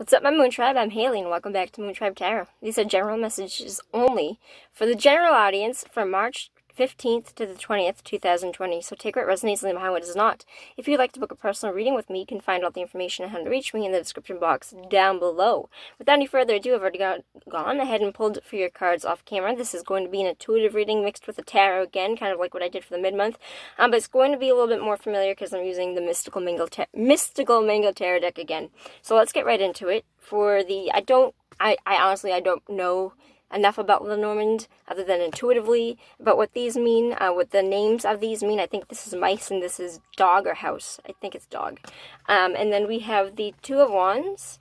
What's up, my Moon Tribe? I'm Haley, and welcome back to Moon Tribe Tarot. These are general messages only for the general audience from March 15th to the 20th, 2020. So take what resonates and leave behind what does not. If you'd like to book a personal reading with me, you can find all the information on how to reach me in the description box down below. Without any further ado, I've already gone ahead and pulled for your cards off camera. This is going to be an intuitive reading mixed with a tarot again, kind of like what I did for the mid-month. But it's going to be a little bit more familiar because I'm using the Mystical Mango Tarot deck again. So let's get right into it. For the, I honestly don't know enough about Lenormand other than intuitively about what these mean, what the names of these mean. I think this is mice and this is dog or house. I think it's dog. And then we have the Two of Wands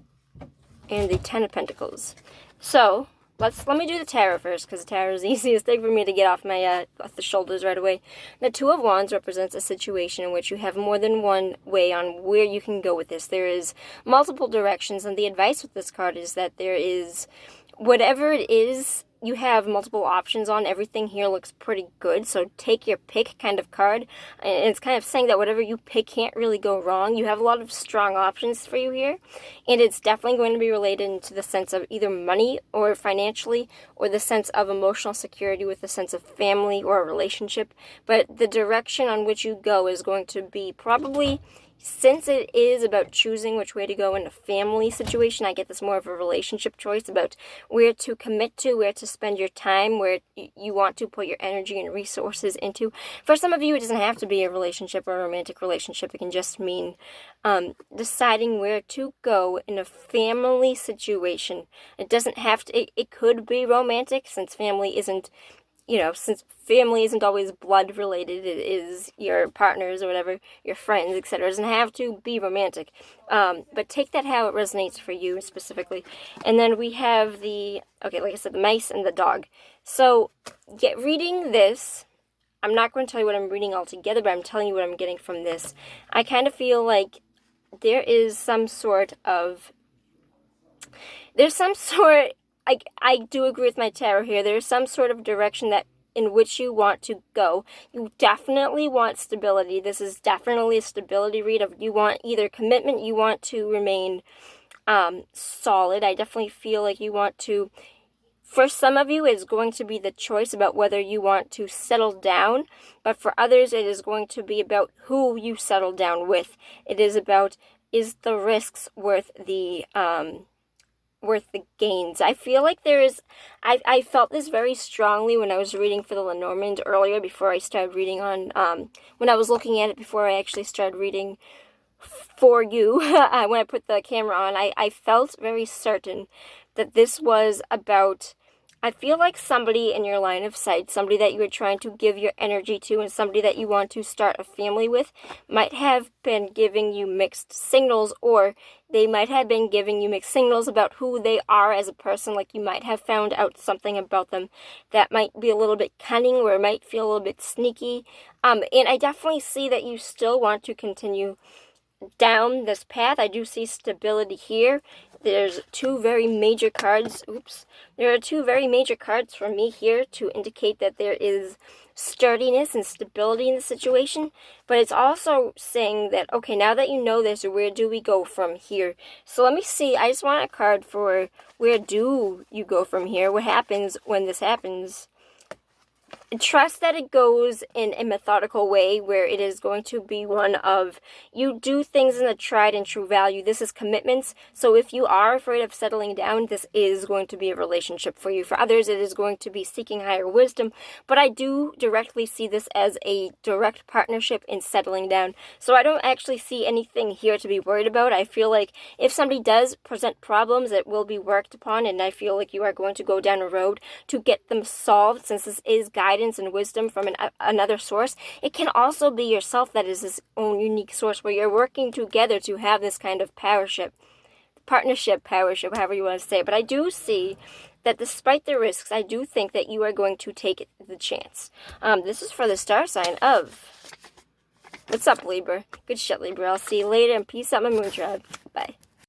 and the Ten of Pentacles. So let me do the tarot first, because the tarot is the easiest thing for me to get off my off the shoulders right away. The Two of Wands represents a situation in which you have more than one way on where you can go with this. There is multiple directions, and the advice with this card is that there is, whatever it is, you have multiple options on. Everything here looks pretty good, so take your pick kind of card. And it's kind of saying that whatever you pick can't really go wrong. You have a lot of strong options for you here, and it's definitely going to be related into the sense of either money or financially, or the sense of emotional security with the sense of family or a relationship. But the direction on which you go is going to be probably, since it is about choosing which way to go in a family situation, I get this more of a relationship choice about where to commit to, where to spend your time, where you want to put your energy and resources into. For some of you, it doesn't have to be a relationship or a romantic relationship. It can just mean deciding where to go in a family situation. It doesn't have to, it could be romantic, since family isn't, since family isn't always blood related, it is your partners or whatever, your friends, etc. It doesn't have to be romantic. But take that how it resonates for you specifically. And then we have the, like I said, the mice and the dog. So reading this, I'm not going to tell you what I'm reading altogether, but I'm telling you what I'm getting from this. I kind of feel like there is some sort of, I do agree with my tarot here. There's some sort of direction that in which you want to go. You definitely want stability. This is definitely a stability read. You want either commitment, you want to remain solid. I definitely feel like you want to, for some of you, it's going to be the choice about whether you want to settle down, but for others, it is going to be about who you settle down with. It is about, is the risks worth the gains. I feel like there is, I felt this very strongly when I was reading for the Lenormand earlier, before I started reading on, when I was looking at it before I actually started reading for you, when I put the camera on, I felt very certain that this was about, I feel like somebody in your line of sight, somebody that you are trying to give your energy to, and somebody that you want to start a family with, might have been giving you mixed signals, or they might have been giving you mixed signals about who they are as a person. Like, you might have found out something about them that might be a little bit cunning, or it might feel a little bit sneaky. And I definitely see that you still want to continue down this path. I do see stability here. There's two very major cards. There are two very major cards for me here to indicate that there is sturdiness and stability in the situation. But it's also saying that, okay, now that you know this, where do we go from here? So let me see. I just want a card for where do you go from here? What happens when this happens? Trust that it goes in a methodical way, where it is going to be one of, you do things in a tried and true value. This is commitments. So if you are afraid of settling down, this is going to be a relationship for you. For others, it is going to be seeking higher wisdom. But I do directly see this as a direct partnership in settling down. So I don't actually see anything here to be worried about. I feel like if somebody does present problems, it will be worked upon. And I feel like you are going to go down a road to get them solved, since this is guidance and wisdom from another source. It can also be yourself that is its own unique source, where you're working together to have this kind of partnership, however you want to say it. But I do see that despite the risks, I do think that you are going to take the chance. This is for the star sign of, what's up, Libra? Good shit, Libra. I'll see you later, and peace out, my Moon Tribe. Bye.